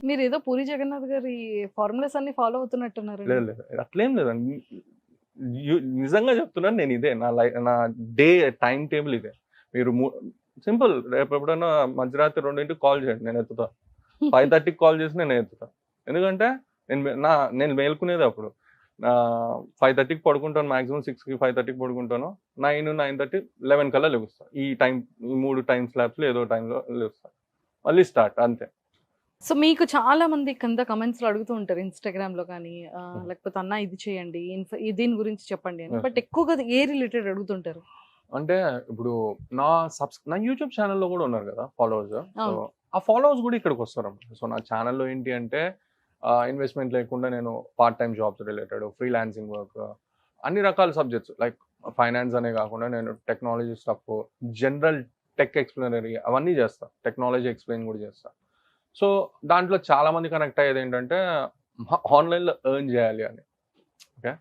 మీరేదో పూరి జగన్నాథ్ గారి ఫార్ములాస్ అన్ని ఫాలో అవుతున్నట్టున్నారండి. లేదు లేదు అట్లేం లేదండి. నిజంగా చెప్తున్నాను, నేను ఇదే నా డే టైం టేబుల్ ఇదే. మీరు సింపుల్, రేపు ఎప్పుడైనా మధ్యరాత్రి 2ంటికి కాల్ చేయండి, నేను ఎత్తుతా. 5:30కి కాల్ చేసి నేను ఎత్తుతా. ఎందుకంటే నేను మేల్కునేది అప్పుడు 5:30కి పడుకుంటాను, మాక్సిమం 6కి 5:30కి పడుకుంటాను. 9:30 11 కల్లా లెగుస్తా. ఈ 3 టైం స్లాబ్స్లో ఏదో టైంలో లెగుస్తా, మళ్ళీ స్టార్ట్ అంతే. సో మీకు చాలా మంది కింద కమెంట్స్‌లో అడుగుతూ ఉంటారు ఇన్‌స్టాగ్రామ్‌లో కానీ లేకపోతే అన్న ఇది చేయండి, దీని గురించి చెప్పండి అని. బట్ ఎక్కువగా ఏ రిలేటెడ్ అడుగుతుంటారు? అంటే ఇప్పుడు నా యూట్యూబ్ ఛానల్‌లో కూడా ఉన్నారు కదా ఫాలోవర్స్. సో అవును. ఆ ఫాలోవర్స్ కూడా ఇక్కడికి వస్తారన్నమాట. సో నా ఛానల్‌లో ఏంటి అంటే ఇన్వెస్ట్మెంట్ లేకుండా నేను part time jobs related, freelancing work, అన్ని రకాల సబ్జెక్ట్స్ లైక్ ఫైనాన్స్ అనే కాకుండా నేను టెక్నాలజీ స్టఫ్, జనరల్ టెక్ ఎక్స్‌ప్లెయినరీ అవన్నీ చేస్తా. టెక్నాలజీ ఎక్స్‌ప్లెయిన్ కూడా చేస్తా. సో దాంట్లో చాలా మంది కనెక్ట్ అయ్యేది ఏంటంటే ఆన్‌లైన్‌లో ఎర్న్ చేయాలి అని. ఓకే.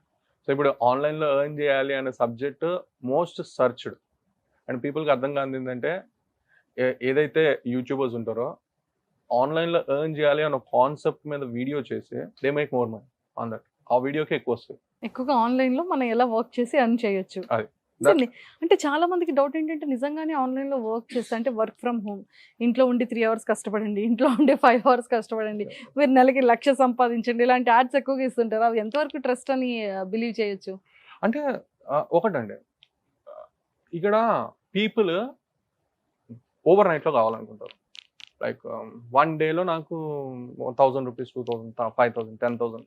సో ఇప్పుడు ఆన్‌లైన్‌లో ఎర్న్ చేయాలి అనే సబ్జెక్ట్ మోస్ట్ సెర్చ్డ్. అండ్ పీపుల్‌కి అర్థం కానిది ఏంటంటే ఏదైతే యూట్యూబర్స్ ఉంటారో ఆన్‌లైన్‌లో ఎర్న్ చేయాలి అన్న కాన్సెప్ట్ మీద వీడియో చేసి they make more money on that. ఆ వీడియోకే ఎక్కువ వస్తాయి. ఎక్కువగా ఆన్‌లైన్‌లో మనం ఎలా వర్క్ చేసి ఎర్న్ చేయొచ్చు. అది. అంటే చాలా మందికి డౌట్ ఏంటంటే నిజంగానే ఆన్‌లైన్‌లో వర్క్ చేస్తే అంటే వర్క్ ఫ్రమ్ హోమ్. ఇంట్లో ఉండి 3 అవర్స్ కష్టపడండి. ఇంట్లో ఉండి 5 అవర్స్ కష్టపడండి. మీరు నెలకి 1,00,000 సంపాదించండి. ఇలాంటి యాడ్స్ ఎక్కువగా ఇస్తుంటారు. అవి ఎంతవరకు ట్రస్ట్ అని బిలీవ్ చేయొచ్చు? అంటే ఒకటండి. ఇక్కడ పీపుల్ ఓవర్ నైట్‌లో కావాలనుకుంటారు. లైక్ 1 డేలో నాకు ₹1000, 2000, 5000, 10,000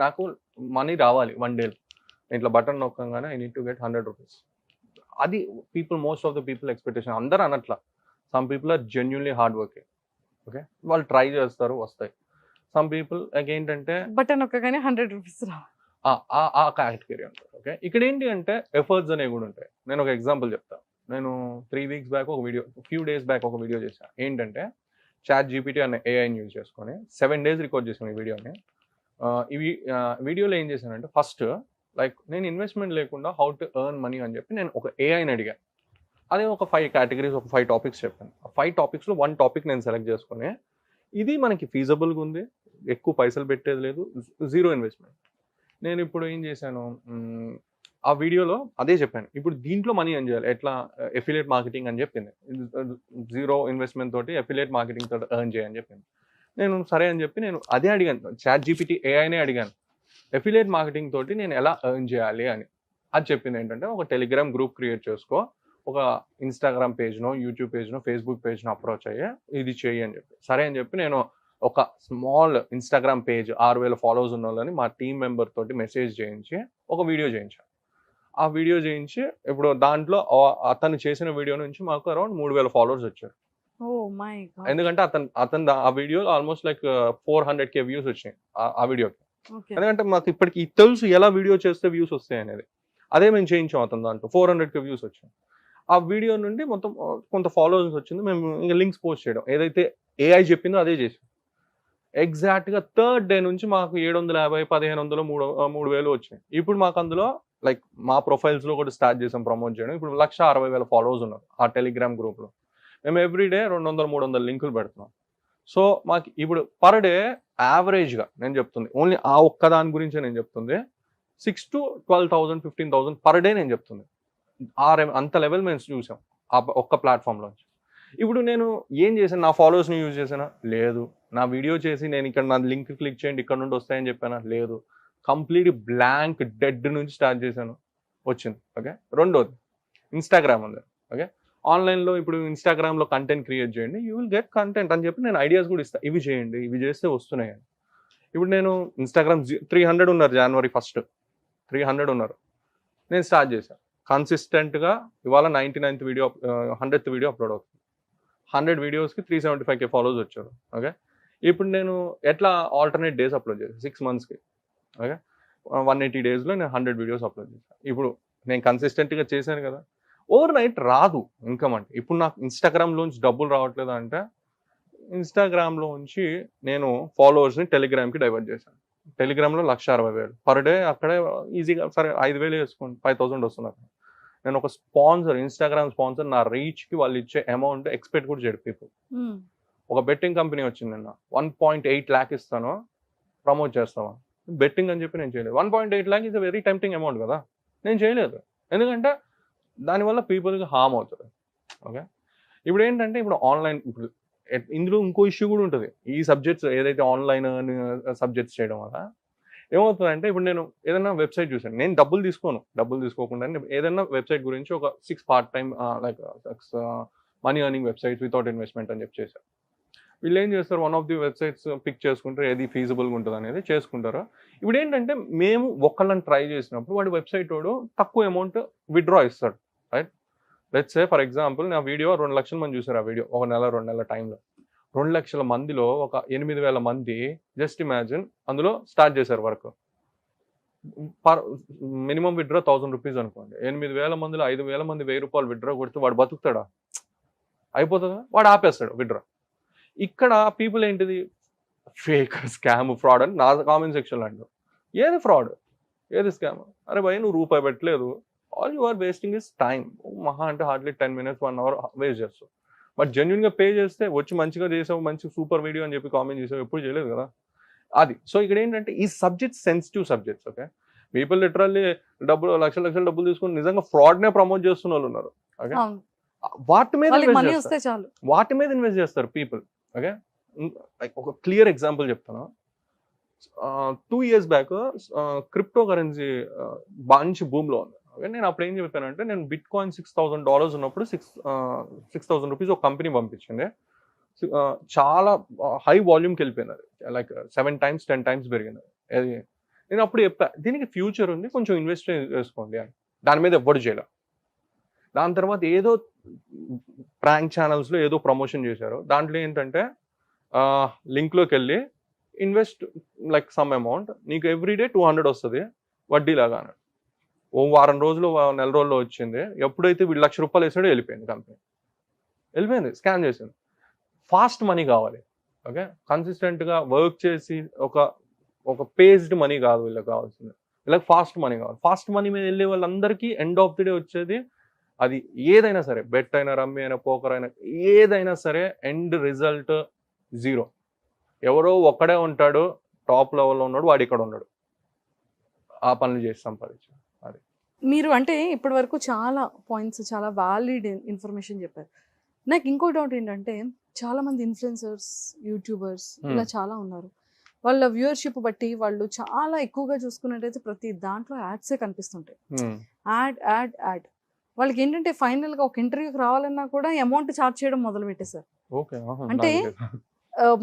నాకు మనీ రావాలి 1 డేలో. ఇట్లా బటన్ నొక్కంగానే ఐ నీడ్ టు గెట్ ₹100. అది most of the people expectation. అందరూ అనట్లా. Some people are genuinely hard working. Okay. వాళ్ళు ట్రై చేస్తారు, వస్తాయి. సమ్ పీపుల్ ఏంటంటే బటన్ నొక్కగానే ₹100 రావు. ఆ కేటగిరీ అంటారు. ఓకే. ఇక్కడ ఏంటి అంటే ఎఫర్ట్స్ అనేవి కూడా ఉంటాయి. నేను ఒక ఎగ్జాంపుల్ చెప్తా. నేను 3 వీక్స్ బ్యాక్ ఒక వీడియో, ఫ్యూ డేస్ బ్యాక్ ఒక వీడియో చేశాను. ఏంటంటే చాట్ జీపీటీ అనే ఏఐని యూజ్ చేసుకొని 7 డేస్ రికార్డ్ చేసాను ఈ వీడియోని. వీడియోలో ఏం చేశానంటే ఫస్ట్ లైక్ నేను ఇన్వెస్ట్మెంట్ లేకుండా హౌ టు ఎర్న్ మనీ అని చెప్పి నేను ఒక ఏఐని అడిగాను. అదే ఒక 5 కేటగిరీస్, ఒక 5 టాపిక్స్ చెప్పాను. ఆ 5 టాపిక్స్‌లో 1 టాపిక్ నేను సెలెక్ట్ చేసుకొని ఇది మనకి ఫీజబుల్‌గా ఉంది, ఎక్కువ పైసలు పెట్టేది లేదు, జీరో ఇన్వెస్ట్మెంట్. నేను ఇప్పుడు ఏం చేశాను, ఆ వీడియోలో అదే చెప్పాను. ఇప్పుడు దీంట్లో మనీ ఎర్న్ చేయాలి. ఎట్లా? ఎఫిలియేట్ మార్కెటింగ్ అని చెప్పింది. జీరో ఇన్వెస్ట్మెంట్ తోటి ఎఫిలియేట్ మార్కెటింగ్ తోటి ఎర్న్ చేయని చెప్పింది. నేను సరే అని చెప్పి నేను అదే అడిగాను. చాట్ జీపీటీ ఏఐనే అడిగాను. ఎఫిలియేట్ మార్కెటింగ్ తోటి నేను ఎలా ఎర్న్ చేయాలి అని. అది చెప్పింది ఏంటంటే ఒక టెలిగ్రామ్ గ్రూప్ క్రియేట్ చేసుకో, ఒక ఇన్‌స్టాగ్రామ్ పేజ్‌నో, యూట్యూబ్ పేజ్‌నో, ఫేస్‌బుక్ పేజ్‌నో అప్రోచ్ అయ్యి ఇది చెయ్యి అని చెప్పి. సరే అని చెప్పి నేను ఒక స్మాల్ ఇన్‌స్టాగ్రామ్ పేజ్ 6,000 ఫాలోవర్స్ ఉన్నోళ్ళని మా టీమ్ మెంబర్ తోటి మెసేజ్ చేయించి ఒక వీడియో చేయించాను. ఆ వీడియో చేయించి ఇప్పుడు దాంట్లో అతను చేసిన వీడియో నుంచి మాకు అరౌండ్ 3,000 ఫాలోవర్స్ వచ్చారు. Oh my God! ఎందుకంటే అతను ఆ video almost like 400K views వచ్చినాయి ఆ వీడియోకి. ఓకే. ఎందుకంటే మాకు ఇప్పటికి తెలుసు ఎలా వీడియో చేస్తే వ్యూస్ వస్తాయి అనేది. అదే మేము చేయించాం అతను దాంట్లో 400K వ్యూస్ వచ్చాయి. ఆ వీడియో నుండి మొత్తం కొంత ఫాలోవర్స్ వచ్చింది. మేము ఇంకా లింక్స్ పోస్ట్ చేయడం, ఏదైతే ఏఐ చెప్పిందో అదే చేసాం. ఎగ్జాక్ట్‌గా థర్డ్ డే నుంచి మాకు 750, 1500, 3,000 వచ్చినాయి. ఇప్పుడు మాకు అందులో లైక్ మా ప్రొఫైల్స్‌లో కూడా స్టార్ట్ చేసాం ప్రమోట్ చేయడం. ఇప్పుడు 1,60,000 ఫాలోవర్స్ ఉన్నారు ఆ టెలిగ్రామ్ గ్రూప్‌లో. మేము ఎవ్రీ డే 200, 300 లింకులు పెడుతున్నాం. సో మాకు ఇప్పుడు పర్ డే యావరేజ్‌గా నేను చెప్తుంది, ఓన్లీ ఆ ఒక్క దాని గురించే నేను చెప్తుంది, 6,000-12,000, 15,000 పర్ డే నేను చెప్తుంది. అంత లెవెల్ మేము చూసాం ఆ ఒక్క ప్లాట్‌ఫామ్‌లోంచి. ఇప్పుడు నేను ఏం చేశాను? నా ఫాలోవర్స్‌ని యూజ్ చేశానా? లేదు. నా వీడియో చేసి నేను ఇక్కడ నా లింక్ క్లిక్ చేయండి ఇక్కడ నుండి వస్తాయని చెప్పానా? లేదు. కంప్లీట్ బ్లాంక్ డెడ్ నుంచి స్టార్ట్ చేశాను, వచ్చింది. ఓకే. రెండోది ఇన్‌స్టాగ్రామ్ ఉంది. ఓకే. ఆన్‌లైన్‌లో ఇప్పుడు ఇన్‌స్టాగ్రామ్‌లో కంటెంట్ క్రియేట్ చేయండి, యూ విల్ గెట్ కంటెంట్ అని చెప్పి నేను ఐడియాస్ కూడా ఇస్తా. ఇవి చేయండి, ఇవి చేస్తే వస్తున్నాయని. ఇప్పుడు నేను ఇన్‌స్టాగ్రామ్ 300 ఉన్నారు జనవరి 1 300 ఉన్నారు. నేను స్టార్ట్ చేశాను. కన్సిస్టెంట్‌గా ఇవాళ 99th video 100th video upload అవుతుంది. 100 వీడియోస్‌కి 375K ఫాలోవర్స్ వచ్చారు. ఓకే. ఇప్పుడు నేను ఎట్లా ఆల్టర్‌నేట్ డేస్ అప్‌లోడ్ చేశాను 6 మంత్స్‌కి. ఓకే. 180 డేస్‌లో నేను 100 వీడియోస్ అప్‌లోడ్ చేశాను. ఇప్పుడు నేను కన్సిస్టెంట్‌గా చేశాను కదా! ఓవర్ నైట్ రాదు ఇన్‌కమ్ అంటే. ఇప్పుడు నాకు ఇన్‌స్టాగ్రామ్‌లోంచి డబ్బులు రావట్లేదా అంటే, ఇన్‌స్టాగ్రామ్‌లోంచి నేను ఫాలోవర్స్‌ని టెలిగ్రామ్‌కి డైవర్ట్ చేశాను. టెలిగ్రామ్‌లో 1,60,000 పర్ డే అక్కడే ఈజీగా సరే 5,000 వేసుకోండి, 5,000 వస్తున్నారు. నేను ఒక స్పాన్సర్, ఇన్‌స్టాగ్రామ్ స్పాన్సర్ నా రీచ్‌కి వాళ్ళు ఇచ్చే అమౌంట్ ఎక్స్‌పెక్ట్ కూడా చేయరు పీపుల్. ఒక బెట్టింగ్ కంపెనీ వచ్చింది నిన్న 1.8 lakh ఇస్తాను ప్రమోట్ చేస్తావా, బెట్టింగ్ అని చెప్పి నేను చేయలేదు. 1.8 lakh is a very tempting amount కదా, నేను చేయలేదు. ఎందుకంటే దానివల్ల పీపుల్కి హామ్ అవుతుంది. ఓకే, ఇప్పుడు ఏంటంటే ఇప్పుడు ఆన్లైన్, ఇప్పుడు ఇందులో ఇంకో ఇష్యూ కూడా ఉంటుంది. ఈ సబ్జెక్ట్స్ ఏదైతే ఆన్లైన్ సబ్జెక్ట్స్ చేయడం వల్ల ఏమవుతుందంటే, ఇప్పుడు నేను ఏదైనా వెబ్సైట్ చూసాను, నేను డబ్బులు తీసుకోకుండా ఏదైనా వెబ్సైట్ గురించి ఒక 6 part time like money earning websites without investment అని చెప్పి చేశారు. వీళ్ళు ఏం చేస్తారు, one of the websites pick చేసుకుంటారు, ఏది ఫీజిబుల్గా ఉంటుంది అనేది చేసుకుంటారు. ఇప్పుడు ఏంటంటే మేము ఒకళ్ళని ట్రై చేసినప్పుడు వాడి వెబ్సైట్ వాడు తక్కువ అమౌంట్ విత్డ్రా ఇస్తాడు, right? Let's say for example నా వీడియో 2 లక్షల మంది చూసారు ఆ వీడియో ఒక నెల 2 నెలల టైంలో. 2 లక్షల మందిలో ఒక 8,000 మంది జస్ట్ ఇమాజిన్ అందులో స్టార్ట్ చేశారు వర్క్. మినిమం విత్డ్రా 1000 రూపీస్ అనుకోండి. 8,000 మందిలో 5,000 మంది 1000 రూపాయలు విత్డ్రా కొడితే వాడు బతుకుతాడా? అయిపోతుందా? వాడు ఆపేస్తాడు విత్డ్రా. ఇక్కడ పీపుల్ ఏంటిది, ఫేక్, స్కామ్, ఫ్రాడ్ అని నా కామెంట్ సెక్షన్లో అంటారు. ఏది ఫ్రాడ్, ఏది స్కామ్? అరే భయ్, నువ్వు రూపాయి పెట్టలేదు, all you are wasting is time. మహా అంటే హార్డ్లీ 10 minutes 1 hour వేస్ట్ చేస్తావు. బట్ జెన్యున్గా పే చేస్తే వచ్చి మంచిగా చేసావు, మంచి సూపర్ వీడియో అని చెప్పి కామెంట్ చేసావు, ఎప్పుడు చేయలేదు కదా అది. సో ఇక్కడ ఏంటంటే ఈ subjects sensitive subjects. Okay, people literally డబ్బులు లక్షల డబ్బులు తీసుకుని నిజంగా ఫ్రాడ్నే ప్రమోట్ చేస్తున్న వాళ్ళు ఉన్నారు. ఓకే, వాటి మీద ఇన్వెస్ట్ చేస్తారు పీపుల్. ఓకే, ఒక క్లియర్ ఎగ్జాంపుల్ చెప్తాను. 2 years బ్యాక్ క్రిప్టో కరెన్సీ మంచి భూమిలో ఉంది. ఓకే, నేను అప్పుడు ఏం చెప్పానంటే, నేను బిట్ కాయిన్ $6,000 ఉన్నప్పుడు 6,000 రూపీస్ ఒక కంపెనీ పంపించింది. చాలా హై వాల్యూమ్కి వెళ్ళిపోయింది అది, లైక్ 7 times 10 times పెరిగింది అది. నేను అప్పుడు చెప్పా, దీనికి ఫ్యూచర్ ఉంది, కొంచెం ఇన్వెస్ట్ చేసుకోండి అని. దాని మీద ఎవ్వరు చేయలే. దాని తర్వాత ఏదో ప్రాంక్ ఛానల్స్లో ఏదో ప్రమోషన్ చేశారు. దాంట్లో ఏంటంటే లింక్లోకి వెళ్ళి ఇన్వెస్ట్ లైక్ సమ్ అమౌంట్, నీకు ఎవ్రీడే 200 వస్తుంది వడ్డీలాగా అని. ఓ వారం రోజులు నెల రోజుల్లో వచ్చింది. ఎప్పుడైతే వీళ్ళు ₹1,00,000 వేసాడో వెళ్ళిపోయింది కంపెనీ, వెళ్ళిపోయింది, స్కామ్ చేసింది. ఫాస్ట్ మనీ కావాలి. ఓకే, కన్సిస్టెంట్గా వర్క్ చేసి ఒక పేస్డ్ మనీ కాదు వీళ్ళకి కావాల్సింది, వీళ్ళకి ఫాస్ట్ మనీ కావాలి. ఫాస్ట్ మనీ మీద వెళ్ళే వాళ్ళందరికీ ఎండ్ ఆఫ్ ది డే వచ్చేది అది ఏదైనా సరే, బెట్ అయినా, రమ్మీ అయినా, పోకర్ అయినా, ఏదైనా సరే ఎండ్ రిజల్ట్ 0. ఎవరో ఒక్కడే ఉంటాడు టాప్ లెవెల్లో ఉన్నాడు, వాడు ఇక్కడ ఉన్నాడు, ఆ పనులు చేసి సంపాదించాడు. అది మీరు అంటే ఇప్పటి వరకు చాలా పాయింట్స్, చాలా వ్యాలిడ్ ఇన్ఫర్మేషన్ చెప్పారు. నాకు ఇంకో డౌట్ ఏంటంటే, చాలా మంది ఇన్ఫ్లుయెన్సర్స్, యూట్యూబర్స్ ఇలా చాలా ఉన్నారు. వాళ్ళ వ్యూవర్షిప్ బట్టి వాళ్ళు చాలా ఎక్కువగా చూసుకున్నట్టయితే ప్రతి దాంట్లో యాడ్సే కనిపిస్తుంటాయి. యాడ్ వాళ్ళకి ఏంటంటే ఫైనల్గా ఒక ఇంటర్వ్యూకి రావాలన్నా కూడా అమౌంట్ ఛార్జ్ చేయడం మొదలు పెట్టేశారు. అంటే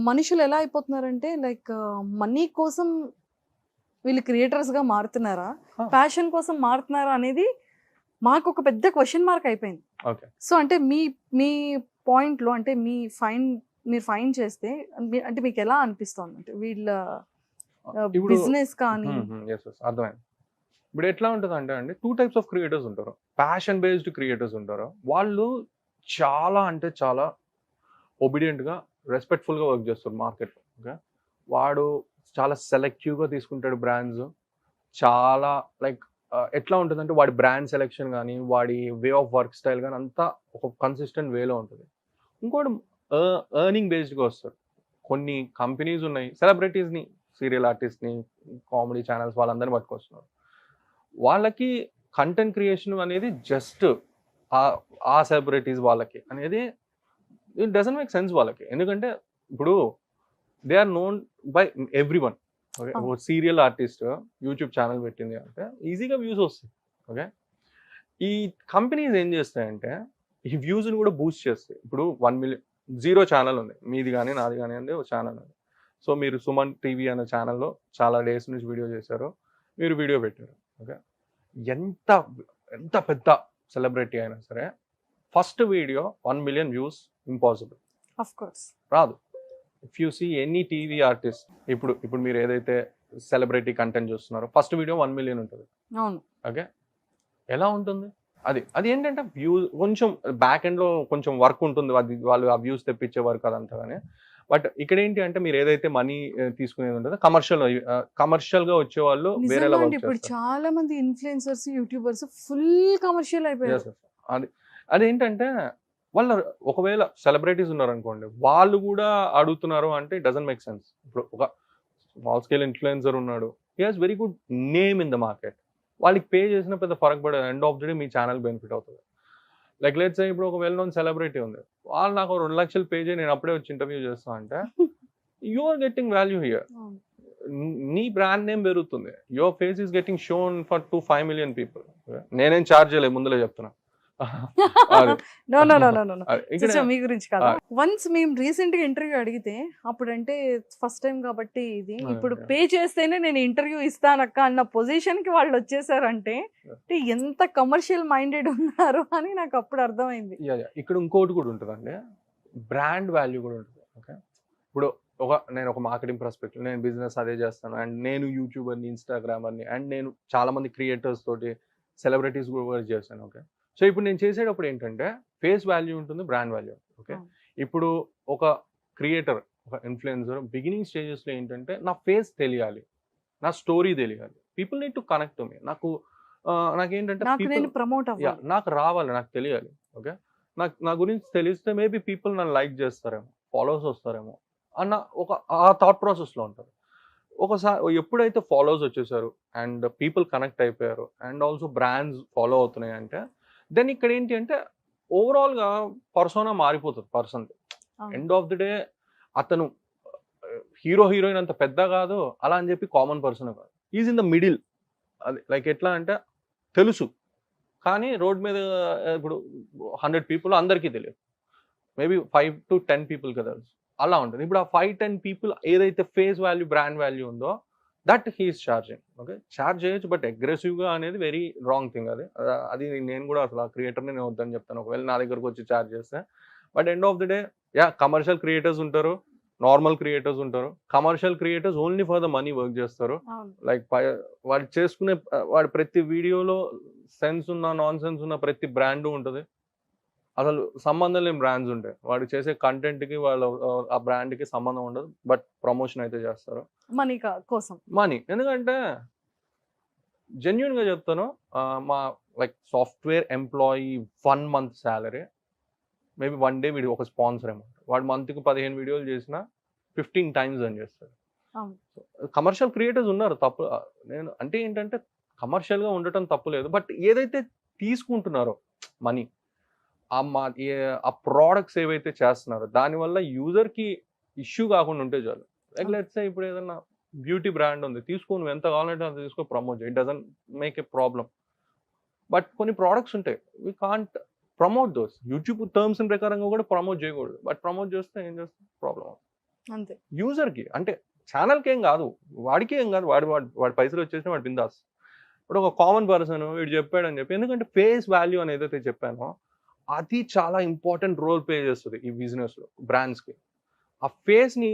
మనుషులు ఎలా అయిపోతున్నారంటే, లైక్ మనీ కోసం వీళ్ళు క్రియేటర్స్గా మారుతున్నారా, ప్యాషన్ కోసం మారుతున్నారా అనేది మాకు ఒక పెద్ద క్వశ్చన్ మార్క్ అయిపోయింది. సో అంటే మీ పాయింట్లో, అంటే మీరు ఫైన్ చేస్తే అంటే మీకు ఎలా అనిపిస్తుంది, అంటే వీళ్ళ బిజినెస్ కానీ? అర్థమైంది. ఇప్పుడు ఎట్లా ఉంటుంది అంటే అండి, 2 types ఆఫ్ క్రియేటర్స్ ఉంటారు. ప్యాషన్ బేస్డ్ క్రియేటర్స్ ఉంటారు. వాళ్ళు చాలా అంటే చాలా ఒబీడియంట్గా, రెస్పెక్ట్ఫుల్గా వర్క్ చేస్తారు మార్కెట్లో. ఓకే, వాడు చాలా సెలెక్టివ్గా తీసుకుంటాడు బ్రాండ్స్. చాలా లైక్ ఎట్లా ఉంటుందంటే, వాడి బ్రాండ్ సెలెక్షన్ కానీ, వాడి వే ఆఫ్ వర్క్ స్టైల్ కానీ అంతా ఒక కన్సిస్టెంట్ వేలో ఉంటుంది. ఇంకోటి ఎర్నింగ్ బేస్డ్గా వస్తారు. కొన్ని కంపెనీస్ ఉన్నాయి, సెలబ్రిటీస్ని, సీరియల్ ఆర్టిస్ట్ని, కామెడీ ఛానల్స్ వాళ్ళందరినీ పట్టుకొస్తున్నారు. వాళ్ళకి కంటెంట్ క్రియేషన్ అనేది జస్ట్ ఆ సెలబ్రిటీస్ వాళ్ళకి అనేది ఇట్ డజంట్ మేక్ సెన్స్ వాళ్ళకి. ఎందుకంటే ఇప్పుడు they are known by everyone. Okay, ఒక సీరియల్ ఆర్టిస్ట్ యూట్యూబ్ ఛానల్ పెట్టింది అంటే ఈజీగా వ్యూస్ వస్తాయి. ఓకే, ఈ కంపెనీస్ ఏం చేస్తాయంటే ఈ వ్యూస్ని కూడా బూస్ట్ చేస్తాయి. ఇప్పుడు 1 million 0 ఛానల్ ఉంది, మీది కానీ నాది కానీ అండి ఒక ఛానల్ ఉంది. సో మీరు సుమన్ టీవీ అనే ఛానల్లో చాలా డేస్ నుంచి వీడియో చేశారు, మీరు వీడియో పెట్టారు. ఓకే, ఎంత పెద్ద సెలబ్రిటీ అయినా సరే first video 1 million views impossible, of course రాదు. If you see any TV artist, ఇప్పుడు మీరు ఏదైతే సెలబ్రిటీ కంటెంట్ చూస్తున్నారో ఫస్ట్ వీడియో 1 million ఉంటుంది. అవును. ఓకే, ఎలా ఉంటుంది అది ఏంటంటే వ్యూస్ కొంచెం బ్యాక్ ఎండ్లో కొంచెం వర్క్ ఉంటుంది, అది వాళ్ళు ఆ వ్యూస్ తెప్పించే వర్క్ అదంతా. కానీ బట్ ఇక్కడ ఏంటి అంటే, మీరు ఏదైతే మనీ తీసుకునేది ఉంటుందో కమర్షియల్గా వచ్చే వాళ్ళు వేరేలా వర్క్ చేస్తారు. ఇప్పుడు చాలా మంది ఇన్ఫ్లుయెన్సర్స్, యూట్యూబర్స్ ఫుల్ కమర్షియల్ అయిపోయారు. అదేంటంటే వాళ్ళ ఒకవేళ సెలబ్రిటీస్ ఉన్నారనుకోండి, వాళ్ళు కూడా అడుగుతున్నారు అంటే ఇట్ డజంట్ మేక్ సెన్స్. ఇప్పుడు ఒక స్మాల్ స్కేల్ ఇన్‌ఫ్లుయెన్సర్ ఉన్నాడు. He has very good name in the market. వాళ్ళకి పే చేసిన పెద్ద ఫరక్ పడదు. End of the day me channel benefit అవుతది. లైక్ లెట్స్ సే ఇప్పుడు ఒక వెల్ నోన్ సెలబ్రిటీ ఉంది. వాళ్ళు నాకు 2,00,000 పే చేయి నేను అప్పుడే వచ్చి ఇంటర్వ్యూ చేస్తా అంటే you are getting value here. నీ బ్రాండ్ నేమ్ పెరుగుతుంది. Your face is getting shown for 5 million people. నేనేం చార్జ్ చేయలేదు ముందులే చెప్తున్నా. అది. No no no no no అది. ఇక్కడ మీ గురించి కదా. వన్స్ మేము రీసెంట్ గా ఇంటర్వ్యూ అడిగితే అప్పుడు అంటే ఫస్ట్ టైం కాబట్టి ఇది ఇప్పుడు Okay. పే చేస్తేనే నేను ఇంటర్వ్యూ ఇస్తానక్క అన్న పొజిషన్ కి వాళ్ళు వచ్చేసారంటే అంటే ఎంత కమర్షియల్ మైండెడ్ ఉన్నారు అని నాకు అప్పుడు అర్థమైంది. ఇక్కడ ఇంకోటి కూడా ఉంటుందండి. బ్రాండ్ వాల్యూ కూడా ఉంటుంది. ఓకే, ఇప్పుడు నేను ఒక మార్కెటింగ్ పర్స్పెక్టివ్, నేను బిజినెస్ అదే చేస్తాను అండ్ నేను యూట్యూబర్ని, ఇన్స్టాగ్రామర్ని అండ్ నేను చాలా మంది క్రియేటర్స్ తోటి సెలబ్రిటీస్ కూడా వర్క్ చేశాను. ఓకే, సో ఇప్పుడు నేను చేసేటప్పుడు ఏంటంటే ఫేస్ వాల్యూ ఉంటుంది, బ్రాండ్ వాల్యూ. ఓకే, ఇప్పుడు ఒక క్రియేటర్, ఒక ఇన్ఫ్లుయెన్సర్ బిగినింగ్ స్టేజెస్లో ఏంటంటే నా ఫేస్ తెలియాలి, నా స్టోరీ తెలియాలి, people need to connect to me. నాకేంటంటే నేను ప్రమోట్ అవ్వాలి, నాకు రావాలి, నాకు తెలియాలి. ఓకే, నా గురించి తెలిస్తే మేబీ పీపుల్ నన్ను లైక్ చేస్తారేమో, ఫాలోవర్స్ వస్తారేమో అన్న ఆ థాట్ ప్రాసెస్లో ఉంటారు. ఒకసారి ఎప్పుడైతే ఫాలోవర్స్ వచ్చేసారు అండ్ పీపుల్ కనెక్ట్ అయిపోయారు అండ్ ఆల్సో బ్రాండ్స్ ఫాలో అవుతున్నాయి అంటే దెన్ ఇక్కడ ఏంటి అంటే ఓవరాల్గా పర్సోనా మారిపోతుంది. Person end of the day అతను హీరో హీరోయిన్ అంత పెద్ద కాదు అలా అని చెప్పి కామన్ పర్సన్ కాదు, ఈజ్ ఇన్ ద మిడిల్. అది లైక్ ఎట్లా అంటే తెలుసు కానీ రోడ్ మీద ఇప్పుడు 100 పీపుల్ అందరికీ తెలియదు, మేబీ 5 to 10 పీపుల్కి తెలుసు, అలా ఉంటుంది. ఇప్పుడు ఆ 5-10 పీపుల్ ఏదైతే ఫేస్ వాల్యూ, బ్రాండ్ వాల్యూ ఉందో that he's charging. Okay, charge చేయొచ్చు బట్ అగ్రెసివ్గా అనేది వెరీ రాంగ్ థింగ్. అది నేను కూడా అసలు ఆ క్రియేటర్ని నేను వద్దని చెప్తాను ఒకవేళ నా దగ్గరకు వచ్చి ఛార్జ్ చేస్తే. But end of the day commercial creators ఉంటారు, నార్మల్ క్రియేటర్స్ ఉంటారు. Commercial creators only for the money work చేస్తారు. లైక్ వాడు చేసుకునే వాడు ప్రతి వీడియోలో సెన్స్ ఉన్న, నాన్ సెన్స్ ఉన్న ప్రతి బ్రాండ్ ఉంటుంది. అసలు సంబంధం లేని బ్రాండ్స్ ఉంటాయి. వాడు చేసే కంటెంట్కి వాళ్ళ ఆ బ్రాండ్కి సంబంధం ఉండదు, బట్ ప్రమోషన్ అయితే చేస్తారు మనీ కోసం. మనీ. ఎందుకంటే జెన్యున్గా చెప్తాను, మా like software employee 1 month salary maybe 1 day వీడు ఒక స్పాన్సర్ అమౌంట్. వాడు మంత్కి 15 వీడియోలు చేసినా 15 times అని చేస్తాడు. కమర్షియల్ క్రియేటర్స్ ఉన్నారు, తప్పు నేను అంటే ఏంటంటే కమర్షియల్గా ఉండటం తప్పు లేదు, బట్ ఏదైతే తీసుకుంటున్నారో మనీ, ఆ ప్రోడక్ట్స్ ఏవైతే చేస్తున్నారో దానివల్ల యూజర్కి ఇష్యూ కాకుండా ఉంటే చాలు. లైక్ లెట్స్ సే ఇప్పుడు ఏదన్నా బ్యూటీ బ్రాండ్ ఉంది, తీసుకో, నువ్వు ఎంత కావాలంటే అంత తీసుకో, ప్రమోట్ చేయి, it doesn't make a problem. But కొన్ని ప్రోడక్ట్స్ ఉంటాయి, we can't promote those. YouTube terms ప్రకారంగా కూడా ప్రమోట్ చేయకూడదు, బట్ ప్రమోట్ చేస్తే ఏం చేస్తుంది ప్రాబ్లం అంతే. యూజర్కి అంటే ఛానల్కి ఏం కాదు, వాడికి ఏం కాదు, వాడి పైసలు వచ్చేసినా వాడు బిందాస్. ఇప్పుడు ఒక కామన్ పర్సన్ వీడు చెప్పాడని చెప్పి, ఎందుకంటే ఫేస్ వాల్యూ అని ఏదైతే చెప్పానో అది చాలా ఇంపార్టెంట్ రోల్ ప్లే చేస్తుంది ఈ బిజినెస్లో, బ్రాండ్స్కి. ఆ ఫేస్ని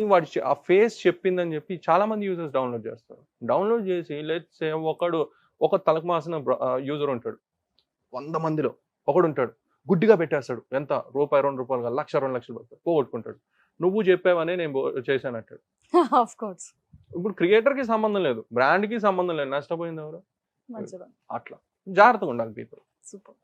ఆ ఫేస్ చెప్పిందని చెప్పి చాలా మంది యూజర్స్ డౌన్లోడ్ చేస్తారు. డౌన్లోడ్ చేసి లెట్స్ సే ఒక తలకు మాసిన యూజర్ ఉంటాడు, 100 మందిలో ఒకడు ఉంటాడు, గుడ్డిగా పెట్టేస్తాడు, ఎంత రూపాయి 2 రూపాయలు కాదు, 1,00,000 2 లక్షలు పడుతుంది, పోగొట్టుకుంటాడు. నువ్వు చెప్పావనే నేను చేశాను అంటాడు. Of course. ఇప్పుడు క్రియేటర్కి సంబంధం లేదు, బ్రాండ్కి సంబంధం లేదు, నష్టపోయింది ఎవరు? అట్లా జాగ్రత్తగా ఉండాలి పీపుల్. సూపర్.